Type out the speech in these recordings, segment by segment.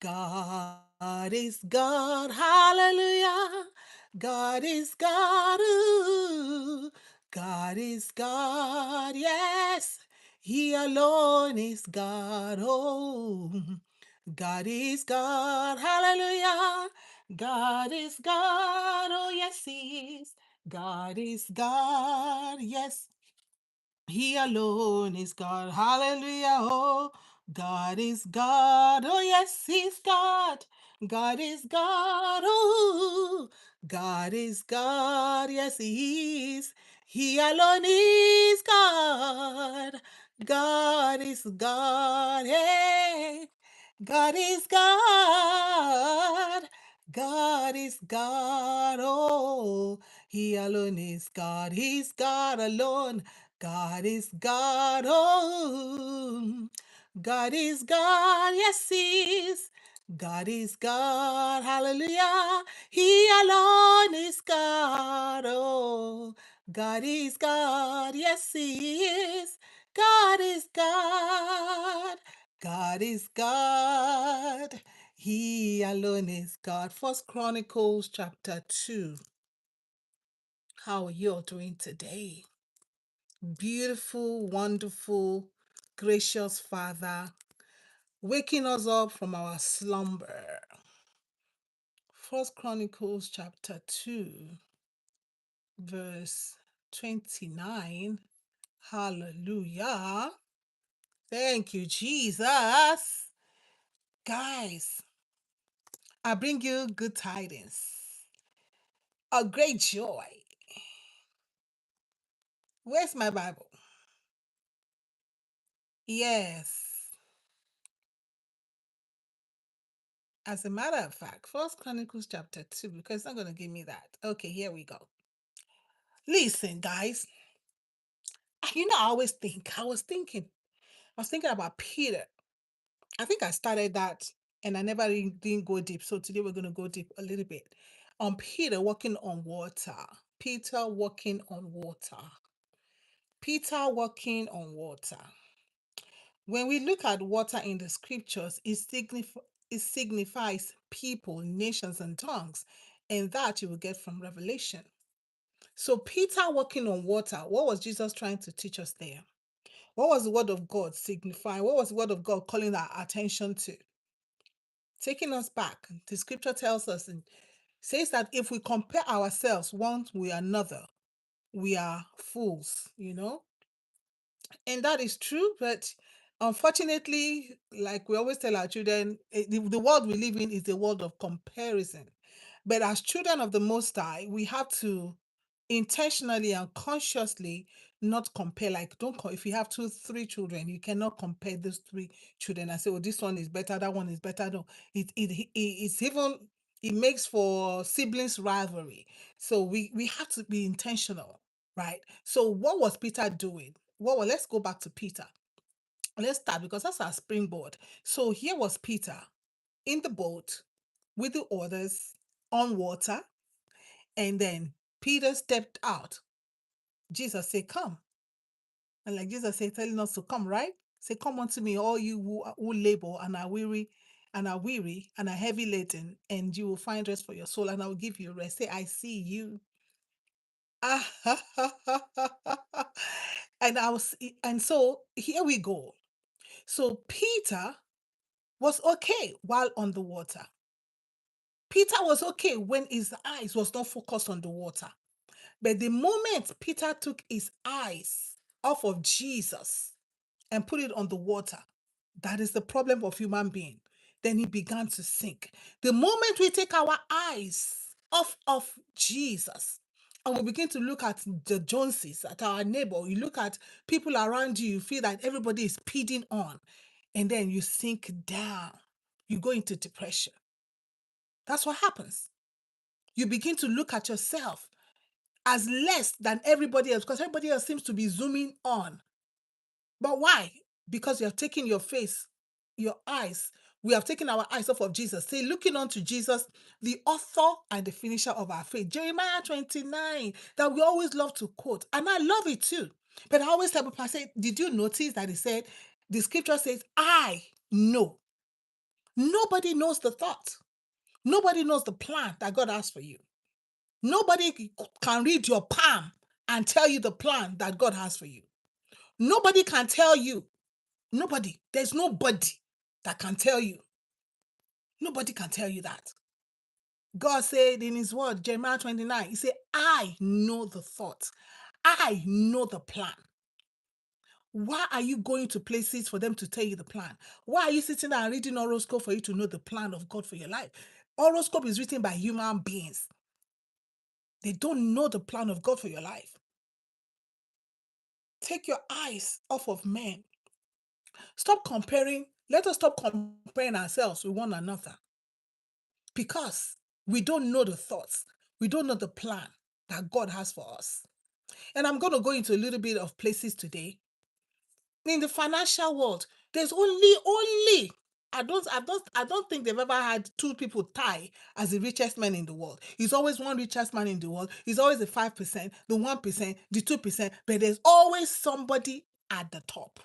God is God, hallelujah. God is God, ooh. God is God, yes. He alone is God, oh. God is God, hallelujah. God is God, oh yes, He is. God is God, yes. He alone is God. Hallelujah. Oh, God is God. Oh, yes, He's God. God is God. Oh, God is God. Yes, He is. He alone is God. God is God. Hey, God is God. God is God. Oh, He alone is God. He's God alone. God is God. Oh, God is God. Yes, He is. God is God. Hallelujah. He alone is God. Oh, God is God. Yes, He is. God is God. God is God. He alone is God. First Chronicles chapter 2. How are you all doing today? Beautiful, wonderful, gracious Father, waking us up from our slumber. First Chronicles chapter 2, verse 29. Hallelujah. Thank you, Jesus. Guys, I bring you good tidings, a great joy. Where's my Bible? Yes. As a matter of fact, First Chronicles chapter 2, because it's not going to give me that. Okay, here we go. Listen, guys. I was thinking about Peter. I think I started that and I never really didn't go deep. So today we're going to go deep a little bit on Peter walking on water. Peter walking on water. Peter walking on water. When we look at water in the scriptures, it signifies people, nations, and tongues, and that you will get from Revelation. So, Peter walking on water, what was Jesus trying to teach us there? What was the word of God signifying? What was the word of God calling our attention to? Taking us back, the scripture tells us and says that if we compare ourselves one with another, we are fools, And that is true, but unfortunately, like we always tell our children, the world we live in is the world of comparison. But as children of the Most High, we have to intentionally and consciously not compare. Like, don't if you have two, three children, you cannot compare those three children and say, "Oh, this one is better, that one is better." No, it's even it makes for siblings rivalry. So we have to be intentional, right? So what was Peter doing? Let's go back to Peter. Let's start because that's our springboard. So here was Peter in the boat with the others on water, and then Peter stepped out. Jesus said, "Come." And like Jesus said, telling us to come, right? Say, "Come unto me, all you who labor and are weary and are heavy laden, and you will find rest for your soul, and I will give you rest." Say, "I see you." and I was and so here we go. So Peter was okay while on the water. Peter was okay when his eyes was not focused on the water. But the moment Peter took his eyes off of Jesus and put it on the water, that is the problem of human being. Then he began to sink. The moment we take our eyes off of Jesus and we begin to look at the Joneses, at our neighbor, you look at people around you, you feel that everybody is speeding on, and then you sink down. You go into depression. That's what happens. You begin to look at yourself as less than everybody else because everybody else seems to be zooming on. But why? Because you have taken your eyes, we have taken our eyes off of Jesus. Say, looking unto Jesus, the author and the finisher of our faith. Jeremiah 29, that we always love to quote. And I love it too. But I always tell people, I say, did you notice that the scripture says, I know. Nobody knows the thought. Nobody knows the plan that God has for you. Nobody can read your palm and tell you the plan that God has for you. Nobody can tell you. Nobody. There's nobody that can tell you. Nobody can tell you that. God said in his word, Jeremiah 29, he said, I know the thoughts. I know the plan. Why are you going to places for them to tell you the plan? Why are you sitting there and reading horoscope for you to know the plan of God for your life? Horoscope is written by human beings. They don't know the plan of God for your life. Take your eyes off of men. Stop comparing. Let us stop comparing ourselves with one another because we don't know the thoughts. We don't know the plan that God has for us. And I'm going to go into a little bit of places today. In the financial world, there's only I don't think they've ever had two people tie as the richest man in the world. He's always one richest man in the world. He's always the 5%, the 1%, the 2%, but there's always somebody at the top.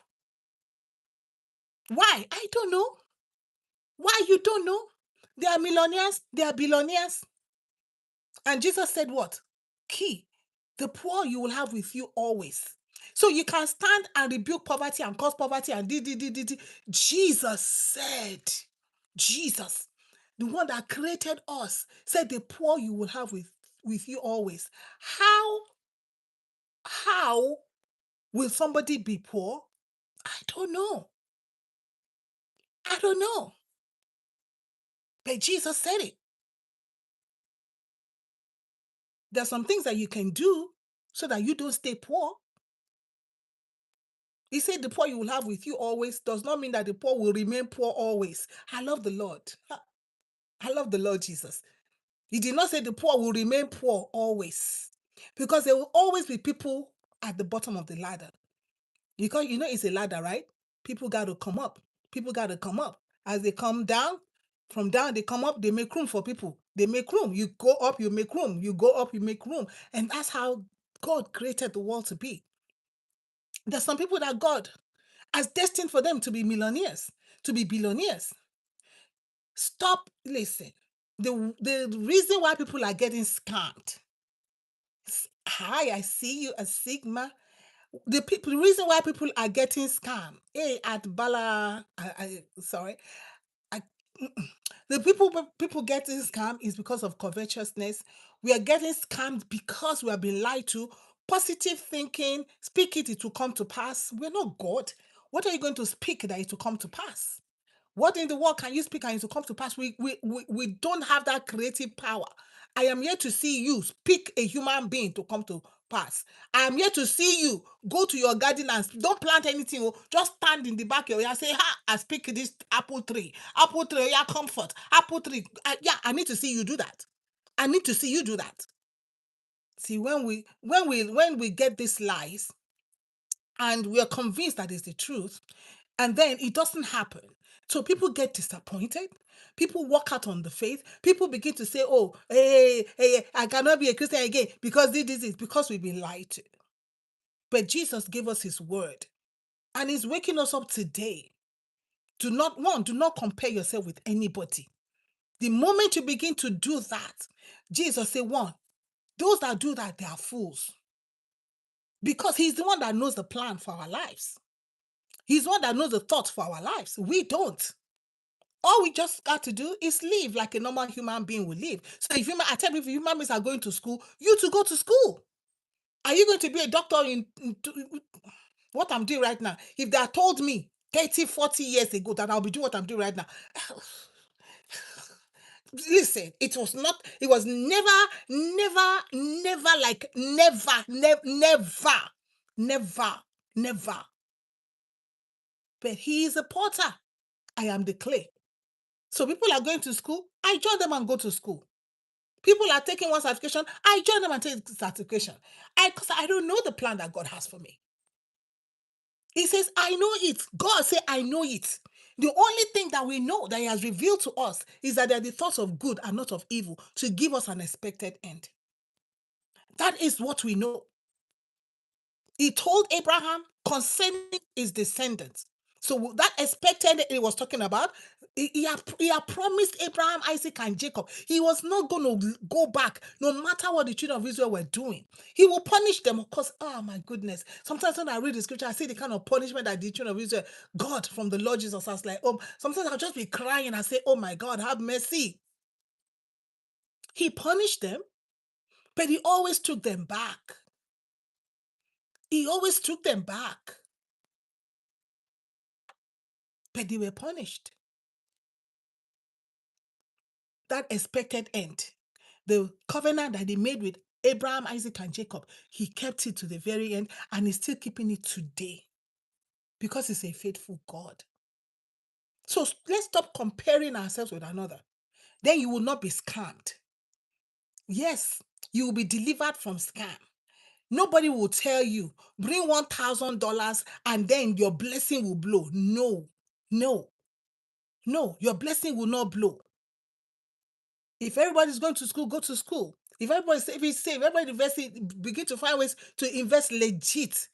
Why? I don't know. Why you don't know? They are millionaires, they are billionaires. And Jesus said what? Key, the poor you will have with you always. So you can stand and rebuke poverty and cause poverty and Jesus said, Jesus, the one that created us, said the poor you will have with you always. How will somebody be poor? I don't know. I don't know. But Jesus said it. There's some things that you can do so that you don't stay poor. He said the poor you will have with you always does not mean that the poor will remain poor always. I love the Lord. I love the Lord Jesus. He did not say the poor will remain poor always, because there will always be people at the bottom of the ladder. Because it's a ladder, right? People got to come up. People got to come up. As they come down, from down they come up, they make room for people. They make room. You go up, you make room. You go up, you make room. And that's how God created the world to be. There's some people that God has destined for them to be millionaires, to be billionaires. Stop, listen. The reason why people are getting scammed. Hi, I see you, a Sigma. The reason why people are getting scammed. Hey, at Bala, sorry, I, the people getting scammed is because of covetousness. We are getting scammed because we have been lied to. Positive thinking, speak it, it will come to pass. We're not God. What are you going to speak that it will come to pass? What in the world can you speak and it will come to pass? We don't have that creative power. I am here to see you speak a human being to come to pass. I am here to see you go to your garden and don't plant anything. Just stand in the back of your yard, say, ha, I speak this apple tree. Apple tree, yeah, comfort. Apple tree. I need to see you do that. I need to see you do that. See, when we get these lies and we are convinced that it's the truth, and then it doesn't happen. So people get disappointed. People walk out on the faith. People begin to say, oh, hey, I cannot be a Christian again because this is because we've been lied to. But Jesus gave us his word and he's waking us up today. Do not compare yourself with anybody. The moment you begin to do that, Jesus said, those that do that, they are fools. Because he's the one that knows the plan for our lives. He's the one that knows the thoughts for our lives. We don't. All we just got to do is live like a normal human being will live. So I tell you, if human beings are going to school, you to go to school. Are you going to be a doctor in what I'm doing right now? If they had told me 30, 40 years ago that I'll be doing what I'm doing right now, listen, it was never like never. But he is a potter. I am the clay. So people are going to school, I join them and go to school. People are taking one certification, I join them and take the certification. Because I don't know the plan that God has for me. He says, I know it. God said, I know it. The only thing that we know that he has revealed to us is that they're the thoughts of good and not of evil to give us an expected end. That is what we know. He told Abraham concerning his descendants. So that expected he was talking about, he had promised Abraham, Isaac, and Jacob. He was not going to go back, no matter what the children of Israel were doing. He will punish them, of course. Oh my goodness! Sometimes when I read the scripture, I see the kind of punishment that the children of Israel got from the Lord Jesus. I was like, oh, sometimes I'll just be crying and say, oh my God, have mercy. He punished them, but he always took them back. He always took them back, but they were punished. That expected end. The covenant that he made with Abraham, Isaac, and Jacob, he kept it to the very end, and he's still keeping it today because he's a faithful God. So let's stop comparing ourselves with another. Then you will not be scammed. Yes, you will be delivered from scam. Nobody will tell you, bring $1,000 and then your blessing will blow. No, no, no, your blessing will not blow. If everybody's going to school, go to school. If everybody's safe, everybody begin to find ways to invest legit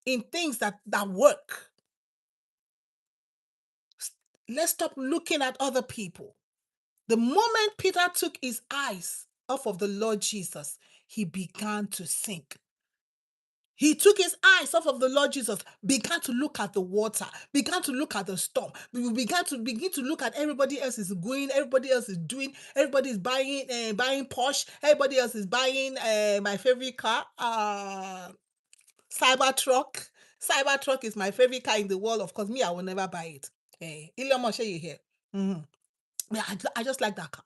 in things that work. Let's stop looking at other people. The moment Peter took his eyes off of the Lord Jesus, he began to sink. He took his eyes off of the Lord Jesus, began to look at the water, began to look at the storm. We began to look at everybody else is going, everybody else is doing, everybody is buying Porsche, everybody else is buying my favorite car, Cybertruck. Cybertruck is my favorite car in the world. Of course, me, I will never buy it. Elon Musk, you here? Yeah, I just like that car.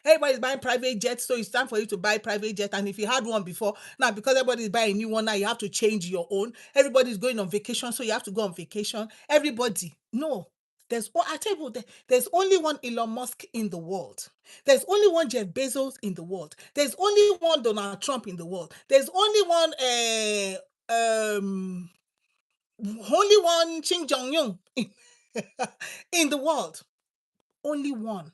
Everybody's buying private jets, so it's time for you to buy private jet. And if you had one before, now because everybody's buying a new one, now you have to change your own. Everybody's going on vacation, so you have to go on vacation. Everybody, no. I tell you, there's only one Elon Musk in the world. There's only one Jeff Bezos in the world. There's only one Donald Trump in the world. There's only one only one Kim Jong Un in the world. Only one.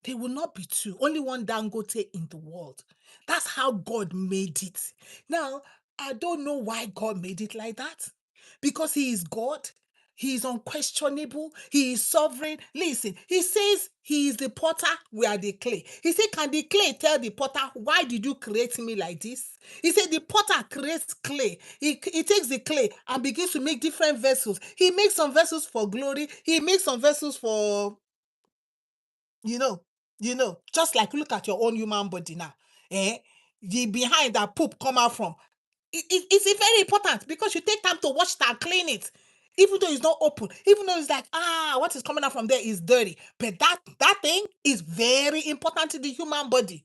There will not be two. Only one Dangote in the world. That's how God made it. Now, I don't know why God made it like that. Because He is God. He is unquestionable. He is sovereign. Listen, He says He is the potter, we are the clay. He said, can the clay tell the potter, why did you create me like this? He said the potter creates clay. He takes the clay and begins to make different vessels. He makes some vessels for glory. He makes some vessels for you know, just like look at your own human body now. The behind that poop come out from. It's very important because you take time to wash it and clean it. Even though it's not open, even though it's like, what is coming out from there is dirty. But that thing is very important to the human body.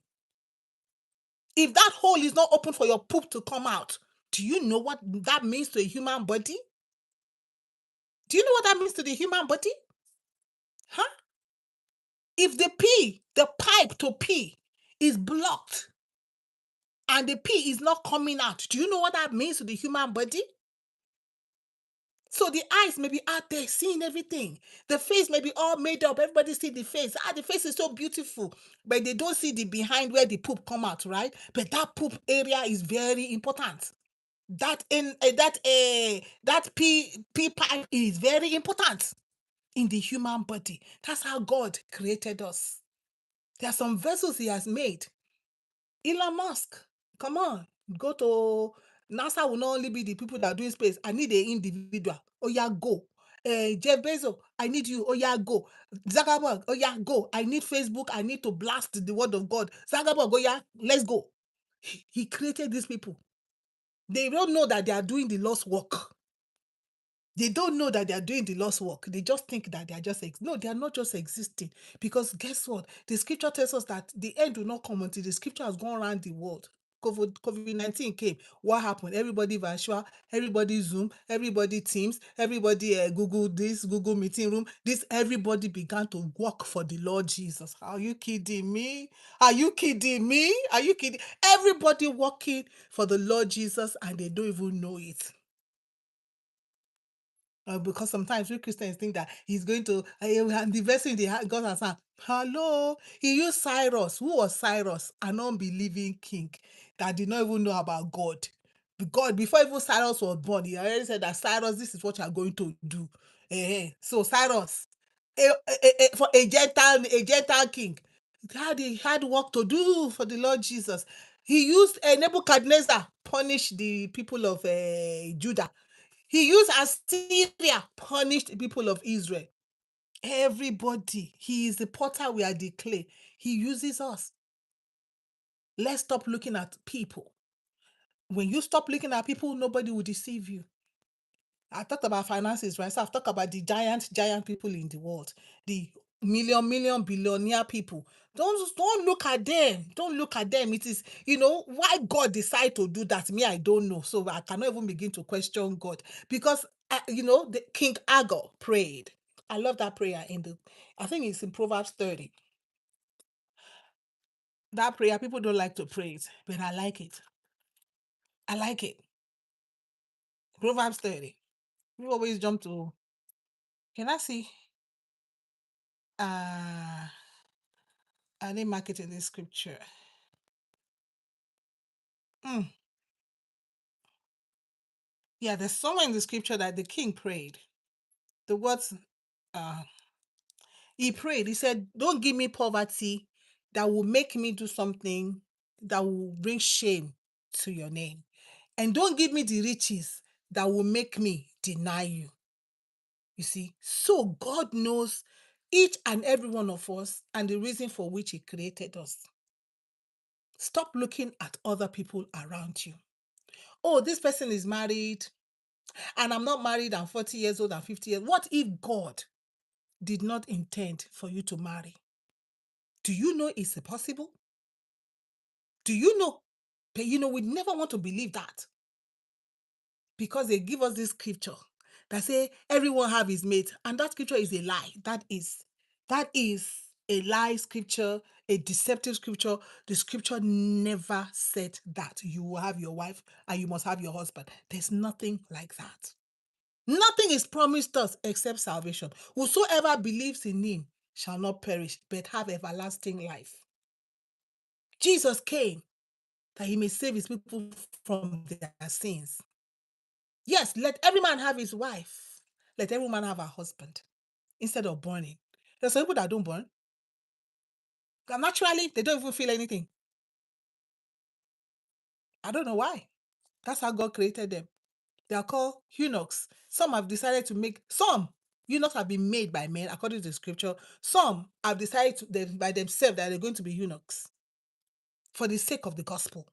If that hole is not open for your poop to come out, do you know what that means to a human body? Do you know what that means to the human body? Huh? If the pipe to pee is blocked and the pee is not coming out, do you know what that means to the human body? So the eyes may be out there seeing everything. The face may be all made up. Everybody see the face. The face is so beautiful, but they don't see the behind where the poop come out, right? But that poop area is very important. That pee pipe is very important in the human body. That's how God created us. There are some vessels He has made. Elon Musk, come on, go to NASA will not only be the people that are doing space. I need an individual. Oh yeah, go. Jeff Bezos, I need you. Oh yeah, go. Zuckerberg, oh yeah, go. I need Facebook. I need to blast the word of God. Zuckerberg, oh yeah, let's go. He created these people. They don't know that they are doing the Lord's work. They don't know that they are doing the Lord's work. They just think that they are just no, they are not just existing. Because guess what? The scripture tells us that the end will not come until the scripture has gone around the world. COVID-19 came. What happened? Everybody virtual, everybody Zoom, everybody Teams, everybody Google this, Google meeting room. Everybody began to work for the Lord Jesus. Are you kidding me? Are you kidding me? Are you kidding? Everybody working for the Lord Jesus and they don't even know it. Because sometimes we Christians think that he's going to the vessel in the God has said, hello. He used Cyrus. Who was Cyrus? An unbelieving king that did not even know about God. God, before even Cyrus was born, he already said that Cyrus, this is what you are going to do. So Cyrus, for a Gentile king, had work to do for the Lord Jesus. He used Nebuchadnezzar punish the people of Judah. He used Assyria punish the people of Israel. Everybody, he is the potter, we are the clay. He uses us. Let's stop looking at people. When you stop looking at people, nobody will deceive you. I talked about finances, right? So I've talked about the giant people in the world, the million billionaire people. Don't look at them. Don't look at them. It is, why God decide to do that. Me, I don't know. So I cannot even begin to question God because the King Agur prayed. I love that prayer I think it's in Proverbs 30. That prayer, people don't like to pray it, but I like it. I like it. Proverbs 30. We always jump to, can I see? I didn't mark it in the scripture. Mm. Yeah, there's somewhere in the scripture that the king prayed. The words, uh, he prayed. He said, "Don't give me poverty that will make me do something that will bring shame to your name. And don't give me the riches that will make me deny you." You see, so God knows each and every one of us and the reason for which he created us. Stop looking at other people around you. Oh, this person is married and I'm not married, I'm 40 years old, I'm 50 years. What if God did not intend for you to marry? Do you know it's possible? Do you know? But we never want to believe that because they give us this scripture that say everyone have his mate, and that scripture is a lie. That is a lie scripture, a deceptive scripture. The scripture never said that you will have your wife and you must have your husband. There's nothing like that. Nothing is promised us except salvation. Whosoever believes in him shall not perish, but have everlasting life. Jesus came that he may save his people from their sins. Yes, let every man have his wife. Let every man have a husband instead of burning. There's some people that don't burn. Naturally, they don't even feel anything. I don't know why. That's how God created them. They are called eunuchs. Some have decided to make some eunuchs have been made by men according to the scripture. Some have decided by themselves that they're going to be eunuchs for the sake of the gospel.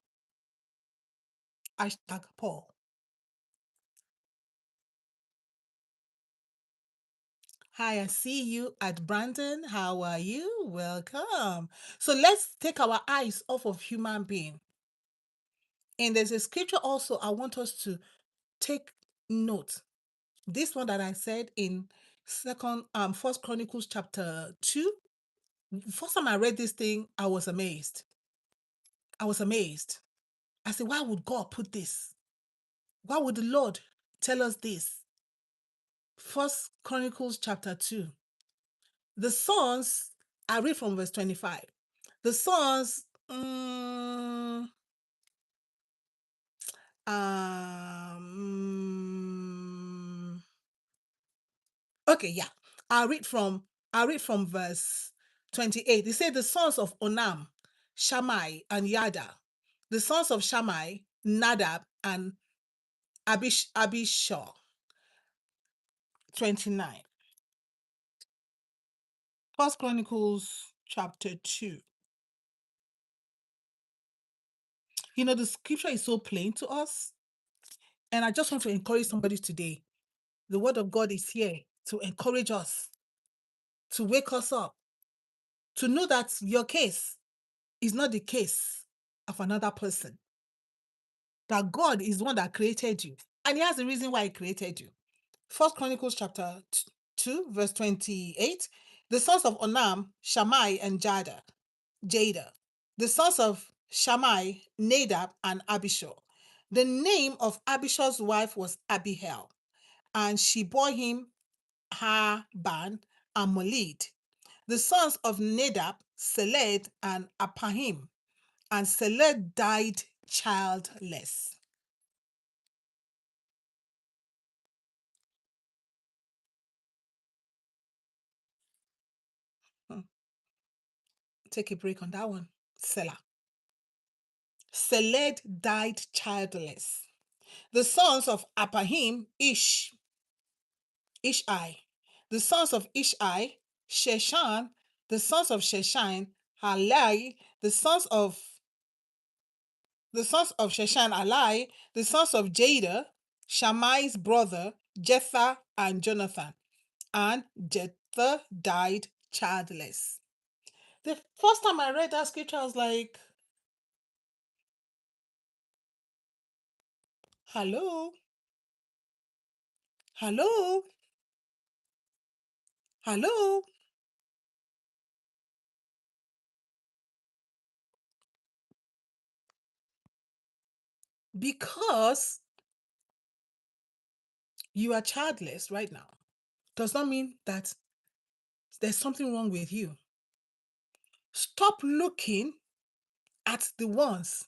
Hashtag Paul. Hi, I see you at Brandon. How are you? Welcome. So let's take our eyes off of human being. And there's a scripture also I want us to take note. This one that I said in First Chronicles chapter 2. First time I read this thing, I was amazed. I was amazed. I said, why would God put this? Why would the Lord tell us this? First Chronicles chapter 2. The sons, I read from verse 25. The sons, okay, yeah. I read from verse 28. It said the sons of Onam, Shammai, and Yada. The sons of Shammai, Nadab, and Abishur. 29. First Chronicles chapter 2. The scripture is so plain to us. And I just want to encourage somebody today. The word of God is here to encourage us, to wake us up, to know that your case is not the case of another person. That God is the one that created you. And he has the reason why he created you. First Chronicles chapter 2, verse 28. The sons of Onam, Shammai, and Jada. The sons of Shammai, Nadab, and Abishur. The name of Abishur's wife was Abihail, and she bore him Harban and Molid. The sons of Nadab, Seled, and Apahim, and Seled died childless. take a break on that one. Selah. Seled died childless. The sons of Apahim, Ishai. The sons of Ishai, Sheshan. The sons of Sheshan, Halai. The sons of Sheshan, Alai. The sons of Jada, Shammai's brother, Jetha and Jonathan. And Jetha died childless. The first time I read that scripture, I was like, hello, hello, hello. Because you are childless right now does not mean that there's something wrong with you. Stop looking at the ones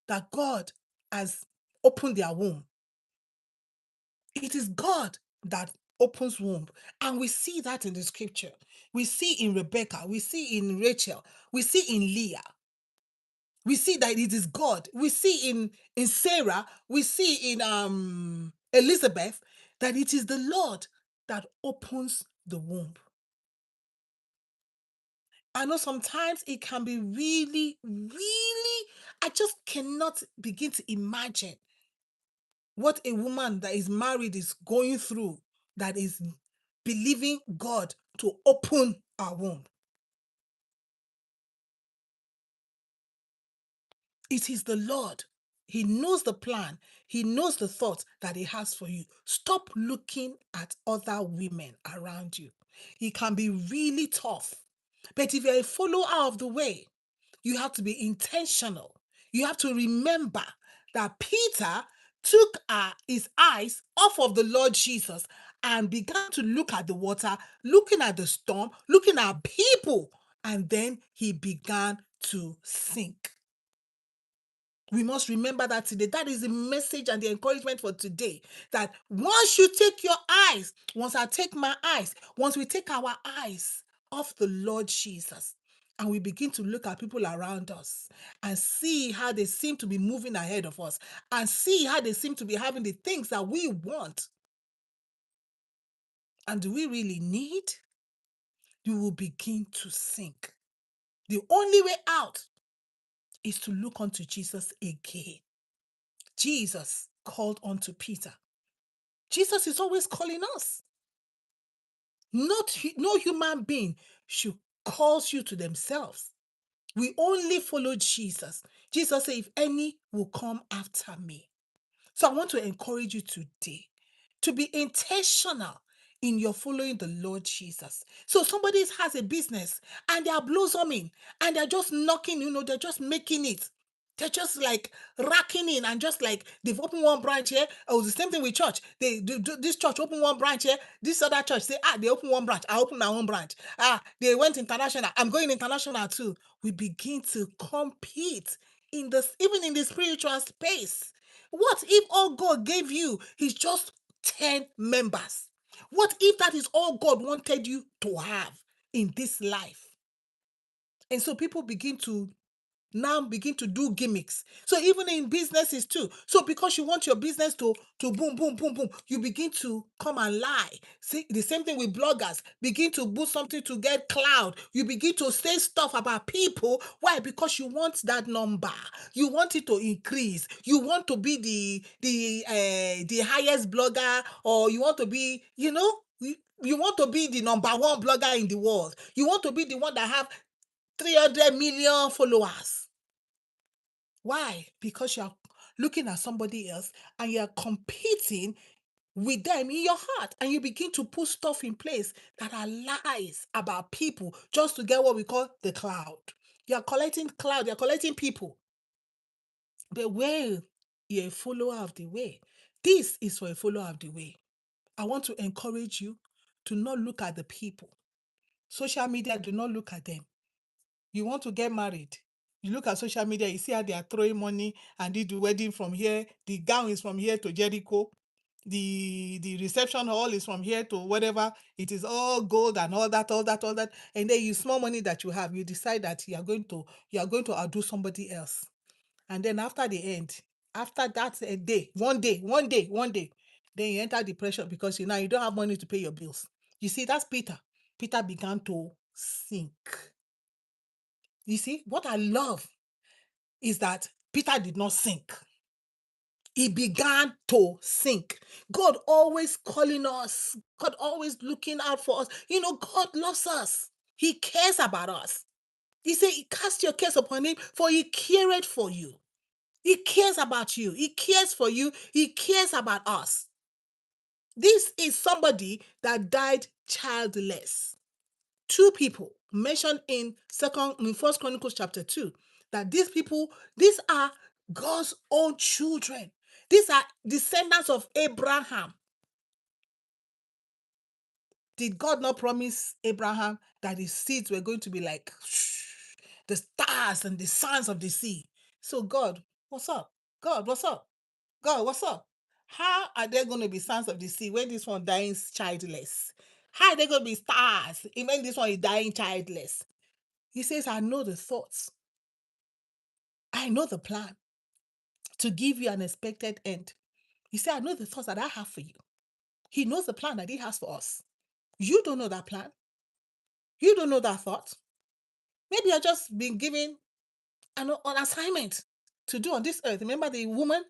that God has opened their womb. It is God that opens womb. And we see that in the scripture. We see in Rebecca, we see in Rachel, we see in Leah. We see that it is God. We see in Sarah, we see in Elizabeth that it is the Lord that opens the womb. I know sometimes it can be really, really, I just cannot begin to imagine what a woman that is married is going through, that is believing God to open her womb. It is the Lord. He knows the plan. He knows the thoughts that He has for you. Stop looking at other women around you. It can be really tough. But if you're a follower of the way, you have to be intentional. You have to remember that Peter took his eyes off of the Lord Jesus and began to look at the water, looking at the storm, looking at people, and then he began to sink. We must remember that today. That is the message and the encouragement for today. That once you take your eyes, once I take my eyes, once we take our eyes off the Lord Jesus, and we begin to look at people around us and see how they seem to be moving ahead of us and see how they seem to be having the things that we want. And do we really need? You will begin to sink. The only way out is to look unto Jesus again. Jesus called unto Peter. Jesus is always calling us. No human being should call you to themselves. We only follow Jesus. Jesus said, if any will come after me. So I want to encourage you today to be intentional in your following the Lord Jesus. So somebody has a business and they are blossoming and they're just knocking, they're just making it. They're just like racking in and just like they've opened one branch here. Oh, the same thing with church. They do this church open one branch here. This other church say, they open one branch. I open my own branch. They went international. I'm going international too. We begin to compete in this, even in the spiritual space. What if all God gave you is just 10 members? What if that is all God wanted you to have in this life? And so people begin to do gimmicks. So even in businesses too. So because you want your business to boom, boom, boom, boom, you begin to come and lie. See, the same thing with bloggers. Begin to boost something to get cloud. You begin to say stuff about people. Why? Because you want that number. You want it to increase. You want to be the highest blogger, or you want to be, you want to be the number one blogger in the world. You want to be the one that have 300 million followers. Why? Because you're looking at somebody else and you're competing with them in your heart, and you begin to put stuff in place that are lies about people just to get what we call the cloud. You're collecting cloud, you're collecting people. But when you're a follower of the way, this is for a follower of the way. I want to encourage you to not look at the people. Social media, do not look at them. You want to get married, you look at social media, you see how they are throwing money and did the wedding from here. The gown is from here to Jericho. The reception hall is from here to whatever. It is all gold and all that, all that, all that. And then you small money that you have, you decide that you are going to outdo somebody else. And then after the end, after that a day, one day, then you enter depression because you don't have money to pay your bills. You see, that's Peter. Peter began to sink. You see, what I love is that Peter did not sink. He began to sink. God always calling us. God always looking out for us. God loves us. He cares about us. He said, cast your cares upon him, for he careth for you. He cares about you. He cares for you. He cares about us. This is somebody that died childless. Two people mentioned in First Chronicles chapter 2, that these are God's own children. These are descendants of Abraham. Did God not promise Abraham that his seeds were going to be like the stars and the sands of the sea? So God, what's up? God, what's up? God, what's up? How are there going to be sons of the sea when this one dying childless? How are there going to be stars when this one is dying childless? He says, I know the thoughts. I know the plan to give you an expected end. He said, I know the thoughts that I have for you. He knows the plan that he has for us. You don't know that plan. You don't know that thought. Maybe you're just being given an assignment to do on this earth. Remember the woman?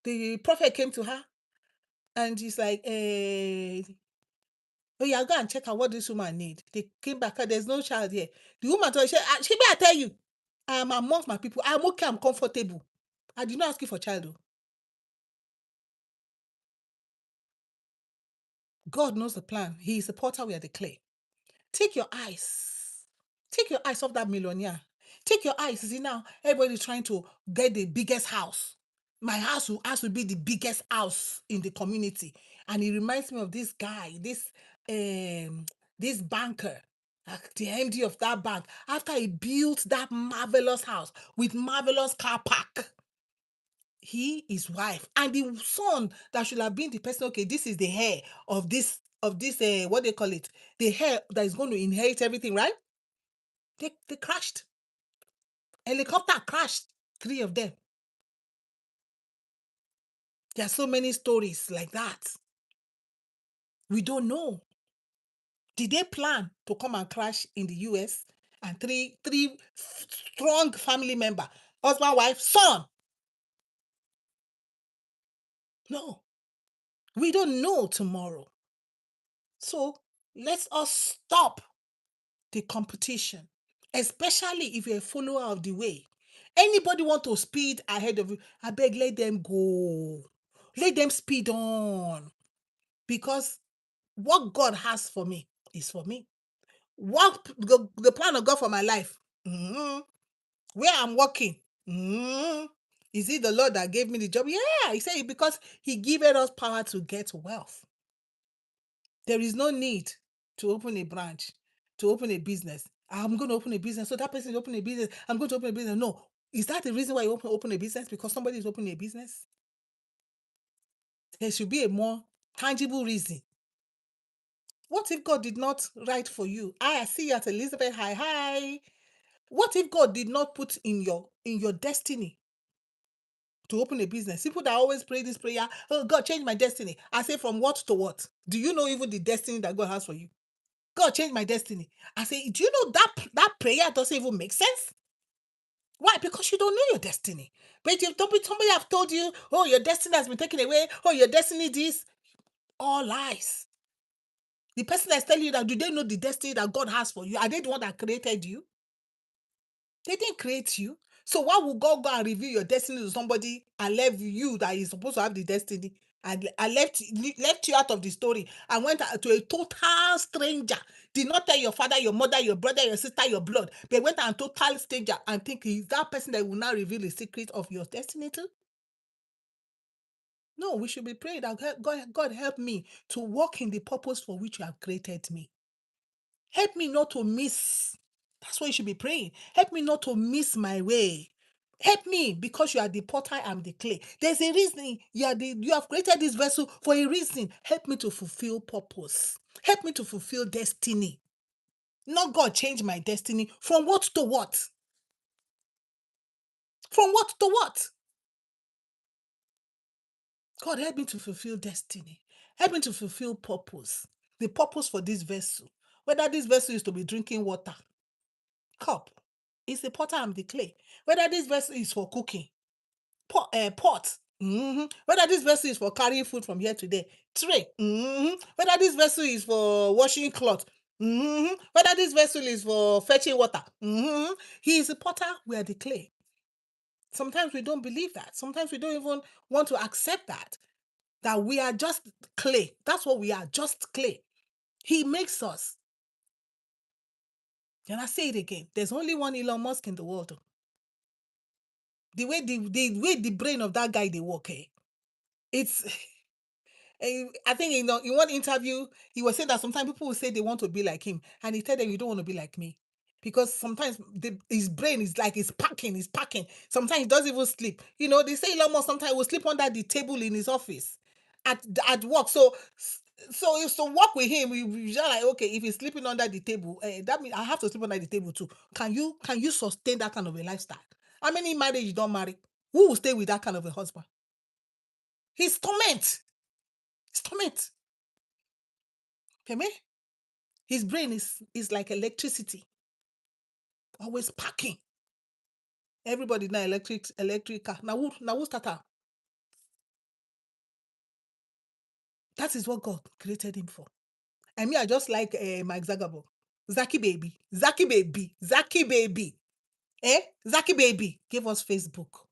The prophet came to her and he's like, oh, yeah, go and check out what this woman need. They came back, there's no child here. The woman told her, she may I tell you, I am amongst my people. I'm okay, I'm comfortable. I did not ask you for child. God knows the plan. He is the potter, we are the clay. Take your eyes. Take your eyes off that millionaire. Take your eyes. See now, everybody's trying to get the biggest house. My house has to be the biggest house in the community. And it reminds me of this guy, this banker, like the MD of that bank. After he built that marvelous house with marvelous car park, his wife and the son that should have been the person, okay, this is the heir of this what they call it, the heir that is going to inherit everything, right? They crashed. Helicopter crashed, three of them. There are so many stories like that. We don't know. Did they plan to come and crash in the US? And three strong family member, husband, wife, son? No, we don't know tomorrow. So let us stop the competition, especially if you're a follower of the way. Anybody want to speed ahead of you, I beg, let them go. Let them speed on. Because what God has for me is for me. What the plan of God for my life, where I'm working, is it the Lord that gave me the job? Yeah, he said, because he given us power to get wealth. There is no need to open a branch, to open a business. I'm going to open a business. So that person is opening a business. I'm going to open a business. No. Is that the reason why you open a business? Because somebody is opening a business? There should be a more tangible reason. What if God did not write for you? I see you at Elizabeth. Hi, hi. What if God did not put in your destiny to open a business? People that always pray this prayer, oh God, change my destiny. I say, from what to what? Do you know even the destiny that God has for you? God, change my destiny. I say, do you know that prayer doesn't even make sense? Why? Because you don't know your destiny. But if somebody have told you, oh, your destiny has been taken away, oh, your destiny this, all lies. The person that's telling you that, do they know the destiny that God has for you? Are they the one that created you? They didn't create you. So why would God go and reveal your destiny to somebody and left you that is supposed to have the destiny? And I left you out of the story and went to a total stranger. Did not tell your father, your mother, your brother, your sister, your blood. They went to a total stranger and think he's that person that will now reveal the secret of your destiny to. No, we should be praying that God help me to walk in the purpose for which you have created me. Help me not to miss. That's what you should be praying. Help me not to miss my way. Help me because you are the potter, I'm the clay. There's a reason you have created this vessel for a reason. Help me to fulfill purpose. Help me to fulfill destiny. Not God change my destiny from what to what? From what to what? God, help me to fulfill destiny. Help me to fulfill purpose. The purpose for this vessel. Whether this vessel is to be drinking water, cup, is the potter, I'm the clay. Whether this vessel is for cooking, pot. Whether this vessel is for carrying food from here to there, tray. Whether this vessel is for washing cloth. Whether this vessel is for fetching water. He is the potter, we are the clay. Sometimes we don't believe that. Sometimes we don't even want to accept that we are just clay. That's what we are, just clay. He makes us. And I say it again, there's only one Elon Musk in the world. The way the brain of that guy they work, it's I think in one interview he was saying that sometimes people will say they want to be like him, and he tell them you don't want to be like me. Because sometimes his brain is like he's packing. Sometimes he doesn't even sleep. They say Elon Musk sometimes will sleep under the table in his office at work. So to work with him, we just like, okay, if he's sleeping under the table, that means I have to sleep under the table too. Can you sustain that kind of a lifestyle? How many marriage you don't marry? Who will stay with that kind of a husband? His torment. His torment. Okay, his brain is like electricity, always packing. Everybody now electric car. Now who start am? That is what God created him for. I mean, I just like Mike Zagabo. Zaki baby. Zaki baby. Zaki baby. Zaki baby gave us Facebook,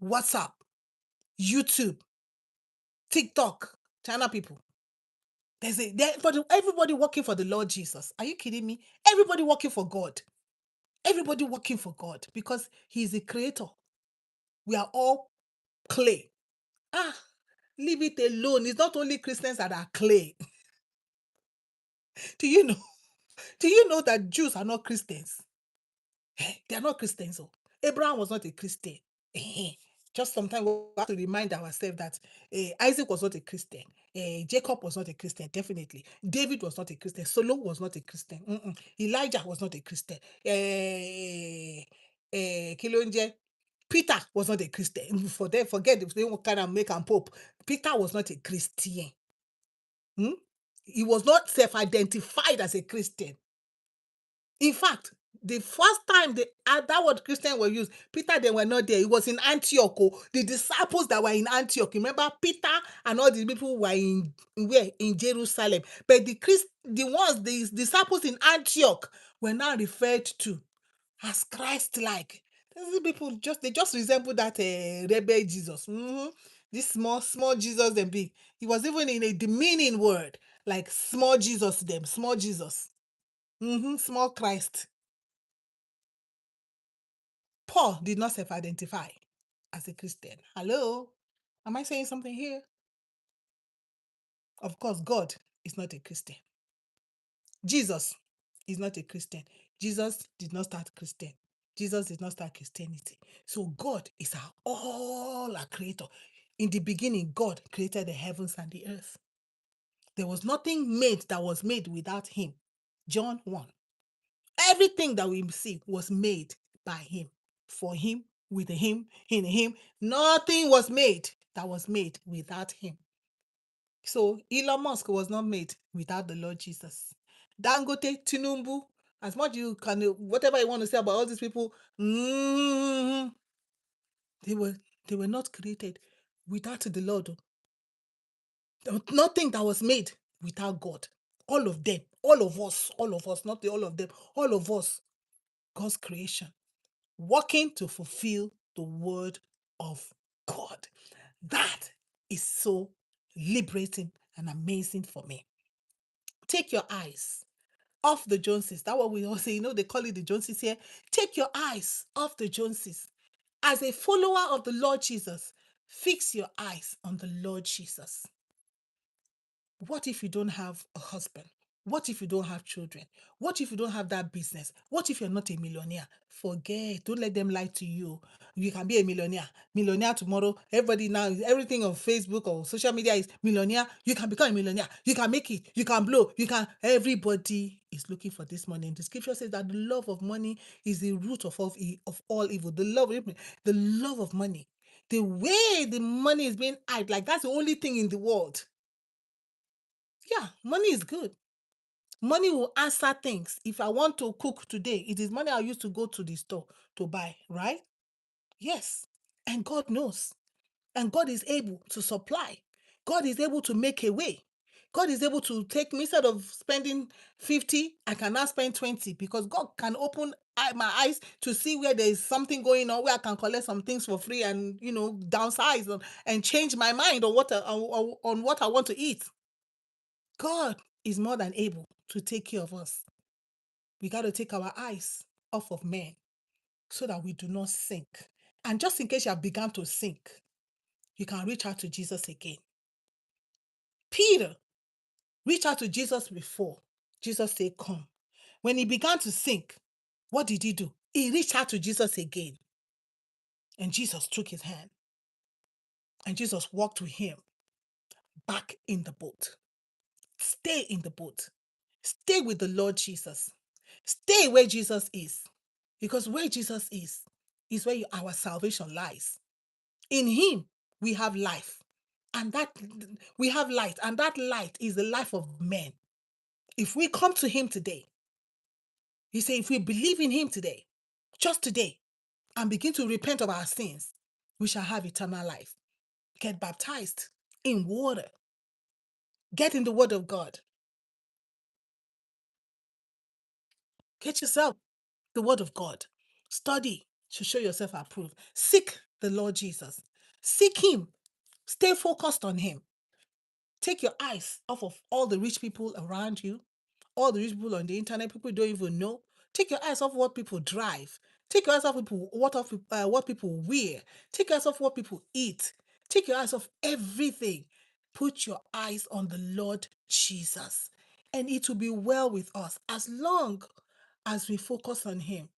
WhatsApp, YouTube, TikTok, China people. But everybody working for the Lord Jesus. Are you kidding me? Everybody working for God. Everybody working for God because He's the creator. We are all clay. Leave it alone. It's not only Christians that are clay. Do you know? Do you know that Jews are not Christians? They are not Christians. Oh. Abraham was not a Christian. Just sometimes we have to remind ourselves that Isaac was not a Christian. Jacob was not a Christian, definitely. David was not a Christian. Solomon was not a Christian. Elijah was not a Christian. Kilonje, Peter was not a Christian. For them, forget if they kind of make him pope. Peter was not a Christian. He was not self-identified as a Christian. In fact, the first time that word Christian were used, Peter, they were not there. It was in Antioch. The disciples that were in Antioch. Remember, Peter and all the people were in where? In Jerusalem. But the disciples in Antioch were now referred to as Christ-like. These people just resemble that rebel Jesus. This small Jesus them big. He was even in a demeaning word like small Jesus them, small Jesus. Small Christ. Paul did not self-identify as a Christian. Hello? Am I saying something here? Of course, God is not a Christian. Jesus is not a Christian. Jesus did not start Christian. Jesus did not start Christianity. So God is our creator. In the beginning, God created the heavens and the earth. There was nothing made that was made without him. John 1. Everything that we see was made by him, for him, with him, in him. Nothing was made that was made without him. So Elon Musk was not made without the Lord Jesus. Dangote, Tinubu, as much you can, whatever you want to say about all these people, they were not created without the Lord. Nothing that was made without God. All of them, all of us, not all of them, all of us, God's creation, working to fulfill the word of God. That is so liberating and amazing for me. Take your eyes off the Joneses. That's what we all say. They call it the Joneses here. Take your eyes off the Joneses. As a follower of the Lord Jesus, fix your eyes on the Lord Jesus. What if you don't have a husband? What if you don't have children? What if you don't have that business? What if you're not a millionaire? Forget. Don't let them lie to you. You can be a millionaire. Millionaire tomorrow. Everybody now, everything on Facebook or social media is millionaire. You can become a millionaire. You can make it. You can blow. You can. Everybody is looking for this money. And the scripture says that the love of money is the root of all evil. The love of money. The way the money is being eyed, like that's the only thing in the world. Yeah, money is good. Money will answer things. If I want to cook today, it is money I used to go to the store to buy, right? Yes. And God knows. And God is able to supply. God is able to make a way. God is able to take me instead of spending 50, I can now spend 20 because God can open my eyes to see where there is something going on, where I can collect some things for free and, downsize and change my mind on on what I want to eat. God is more than able to take care of us. We got to take our eyes off of men so that we do not sink. And just in case you have begun to sink, you can reach out to Jesus again. Peter reached out to Jesus before. Jesus said, come. When he began to sink, what did he do? He reached out to Jesus again. And Jesus took his hand. And Jesus walked with him back in the boat. Stay in the boat. Stay with the Lord Jesus. Stay where Jesus is. Because where Jesus is where our salvation lies. In him, we have life. And that we have light. And that light is the life of men. If we come to him today, he said, if we believe in him today, just today, and begin to repent of our sins, we shall have eternal life. Get baptized in water. Get in the word of God. Get yourself the word of God. Study to show yourself approved. Seek the Lord Jesus. Seek him. Stay focused on him. Take your eyes off of all the rich people around you, all the rich people on the internet, people you don't even know. Take your eyes off what people drive. Take your eyes off what people wear. Take your eyes off what people eat. Take your eyes off everything. Put your eyes on the Lord Jesus, and it will be well with us as long as we focus on him.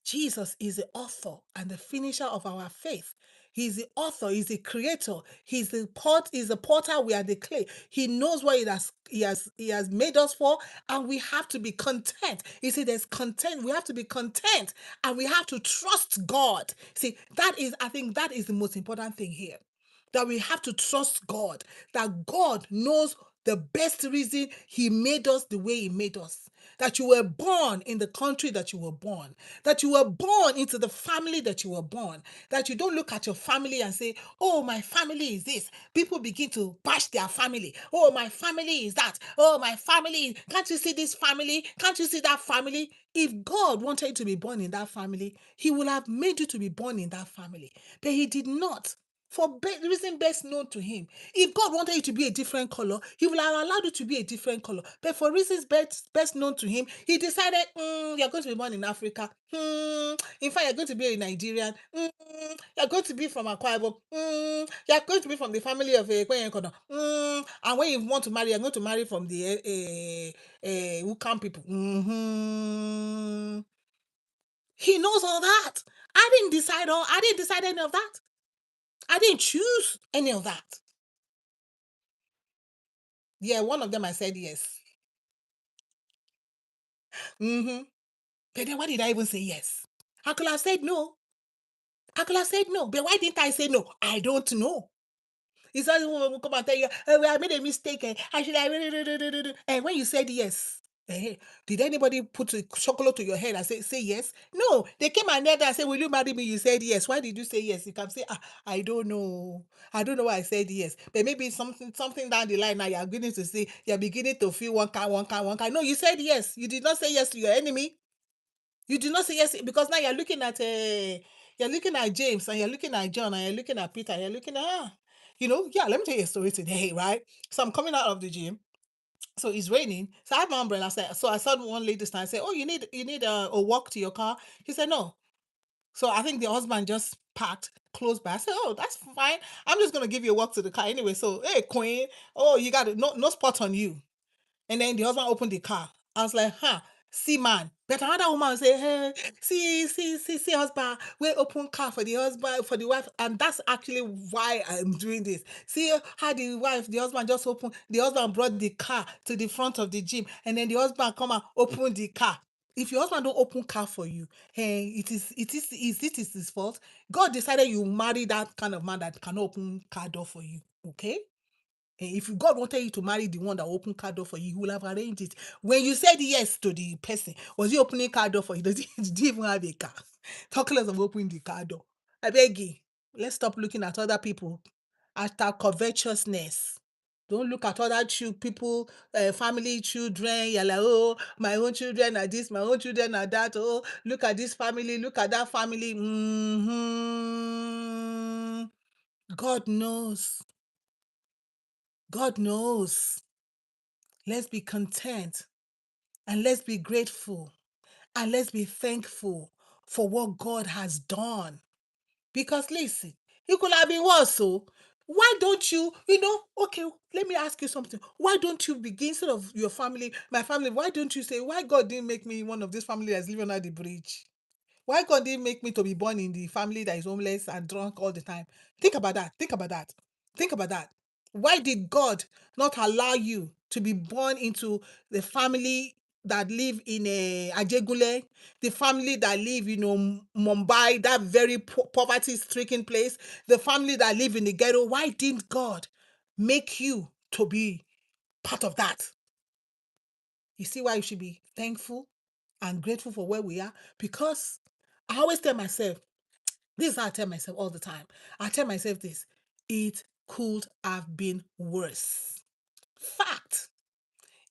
Jesus is the author and the finisher of our faith. He's the author, he's the creator, he's the potter, we are the clay. He knows what he has made us for, and we have to be content. You see, there's content, we have to be content, and we have to trust God. See, I think that is the most important thing here. That we have to trust God, that God knows the best reason he made us the way he made us. That you were born in the country that you were born, that you were born into the family that you were born, that you don't look at your family and say, oh, my family is this. People begin to bash their family. Oh, my family is that. Oh, my family. Can't you see this family? Can't you see that family? If God wanted you to be born in that family, he would have made you to be born in that family. But he did not. For the reason best known to him. If God wanted you to be a different color, he will have allowed you to be a different color. But for reasons best known to him, he decided, you're going to be born in Africa. In fact, you're going to be a Nigerian. You're going to be from Akwa Ibom. You're going to be from the family of Ekwenyekono. And when you want to marry, you're going to marry from the Ukam people. He knows all that. I didn't decide any of that. I didn't choose any of that. Yeah, one of them I said yes. Mm-hmm. But then why did I even say yes? I could have said no. I could have said no. But why didn't I say no? I don't know. It's always when come and tell you, oh, I made a mistake. I should have. And when you said yes, did anybody put a chocolate to your head and say yes? No. They came and knelt and said, will you marry me? You said yes. Why did you say yes? You can say, I don't know. I don't know why I said yes. But maybe something down the line now you're beginning to feel one kind. No, you said yes. You did not say yes to your enemy. You did not say yes because now you're looking at James and you're looking at John and you're looking at Peter and you're looking at let me tell you a story today, right? So I'm coming out of the gym. So it's raining. So I have my umbrella. So I saw one lady stand. I said, oh, you need a walk to your car? He said, no. So I think the husband just parked close by. I said, oh, that's fine. I'm just going to give you a walk to the car anyway. So, hey, queen, oh, you got it. No spot on you. And then the husband opened the car. I was like, huh, see man. But another woman say, hey, see, husband, we open car for the husband, for the wife. And that's actually why I'm doing this. See how the husband just opened, the husband brought the car to the front of the gym. And then the husband come and open the car. If your husband don't open car for you, hey, it is his fault. God decided you marry that kind of man that can open car door for you. Okay? If God wanted you to marry the one that open car door for you, he will have arranged it. When you said yes to the person, was he opening car door for you? Did he even have a car? Talk less of opening the car door. I beg you, let's stop looking at other people after covetousness. Don't look at other people, family, children. You're like, oh, my own children are this, my own children are that. Oh, look at this family, look at that family. God knows. God knows. Let's be content and let's be grateful and let's be thankful for what God has done. Because listen, it could have been worse. So why don't you, okay, let me ask you something. Why don't you begin, instead of your family, my family, why don't you say, why God didn't make me one of this family that's living under the bridge? Why God didn't make me to be born in the family that is homeless and drunk all the time? Think about that. Think about that. Think about that. Why did God not allow you to be born into the family that live in Ajegule, the family that live in Mumbai, that very poverty-stricken place, the family that live in the ghetto? Why didn't God make you to be part of that? You see why you should be thankful and grateful for where we are? Because I always tell myself, this is how I tell myself all the time. I tell myself this: it could have been worse. Fact.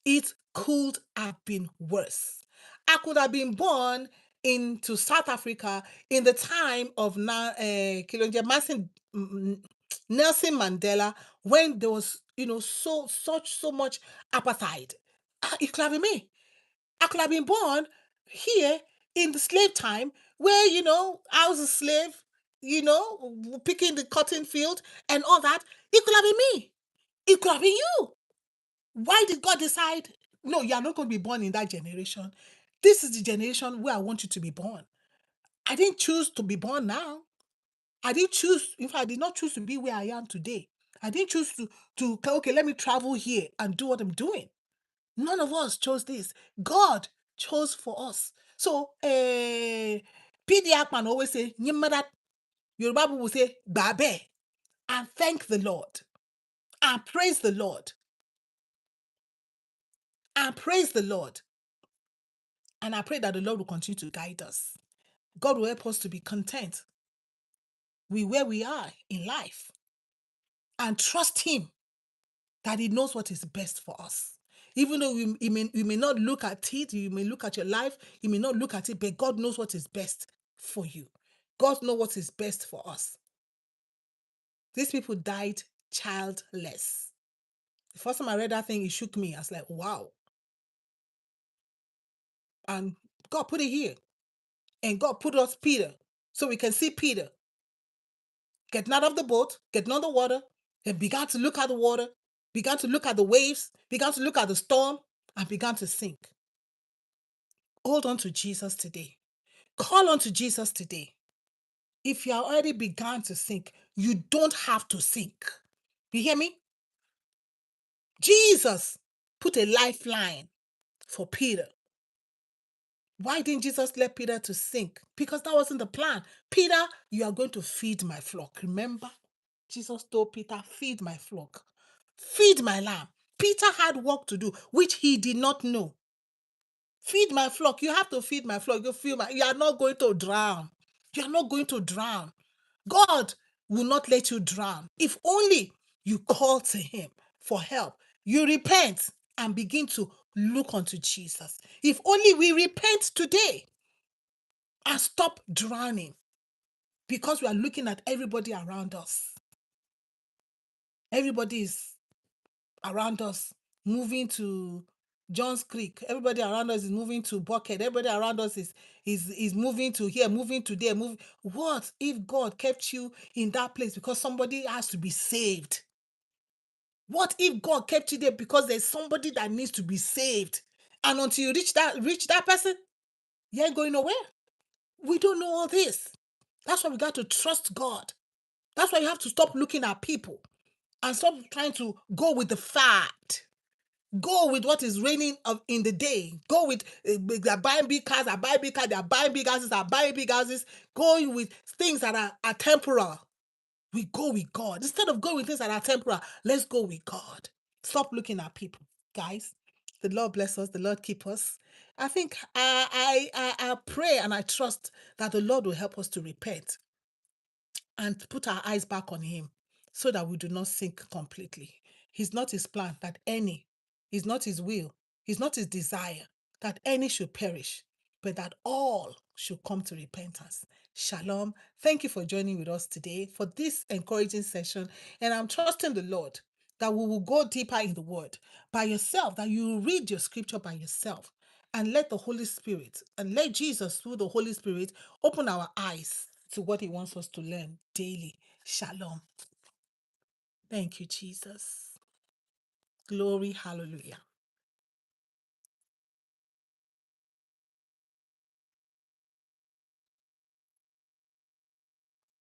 It could have been worse. I could have been born into South Africa in the time of Nelson Mandela, when there was, so much apartheid. It could have been me. I could have been born here in the slave time where, I was a slave, picking the cotton field and all that. It could have been me. It could have been you. Why did God decide, no, you are not going to be born in that generation? This is the generation where I want you to be born. I didn't choose to be born now. I didn't choose, in fact, I did not choose to be where I am today. I didn't choose okay, let me travel here and do what I'm doing. None of us chose this. God chose for us. So, P.D. Akman always say, Nyimmadat. Yoruba people will say, Babe, and thank the Lord, and praise the Lord, and praise the Lord. And I pray that the Lord will continue to guide us. God will help us to be content with where we are in life and trust Him that He knows what is best for us. Even though you may not look at it, you may look at your life, you may not look at it, but God knows what is best for you. God knows what is best for us. These people died childless. The first time I read that thing, it shook me. I was like, wow. And God put it here. And God put us Peter, so we can see Peter getting out of the boat, getting on the water, and began to look at the water, began to look at the waves, began to look at the storm, and began to sink. Hold on to Jesus today. Call on to Jesus today. If you already began to sink, you don't have to sink. You hear me? Jesus put a lifeline for Peter. Why didn't Jesus let Peter to sink? Because that wasn't the plan. Peter, you are going to feed my flock. Remember? Jesus told Peter, feed my flock. Feed my lamb. Peter had work to do, which he did not know. Feed my flock. You have to feed my flock. You are not going to drown. You are not going to drown. God will not let you drown. If only you call to Him for help, you repent and begin to look unto Jesus. If only we repent today and stop drowning, because we are looking at everybody around us. Everybody is around us moving to Johns Creek. Everybody around us is moving to Bucket. Everybody around us is moving to here, moving to there. What if God kept you in that place because somebody has to be saved? What if God kept you there because there's somebody that needs to be saved? And until you reach that person, you ain't going nowhere. We don't know all this. That's why we got to trust God. That's why you have to stop looking at people and stop trying to go with the fad. Go with what is reigning in the day. Go with they're buying big cars, are buying big cars, they're buying big houses, are buying big houses. Going with things that are temporal. We go with God. Instead of going with things that are temporal, let's go with God. Stop looking at people, guys. The Lord bless us. The Lord keep us. I think I pray and I trust that the Lord will help us to repent and put our eyes back on Him so that we do not sink completely. He's not His plan that any, He's not His will, He's not His desire that any should perish, but that all should come to repentance. Shalom. Thank you for joining with us today for this encouraging session. And I'm trusting the Lord that we will go deeper in the Word by yourself, that you will read your scripture by yourself, and let the Holy Spirit and let Jesus, through the Holy Spirit, open our eyes to what He wants us to learn daily. Shalom. Thank you, Jesus. Glory, hallelujah.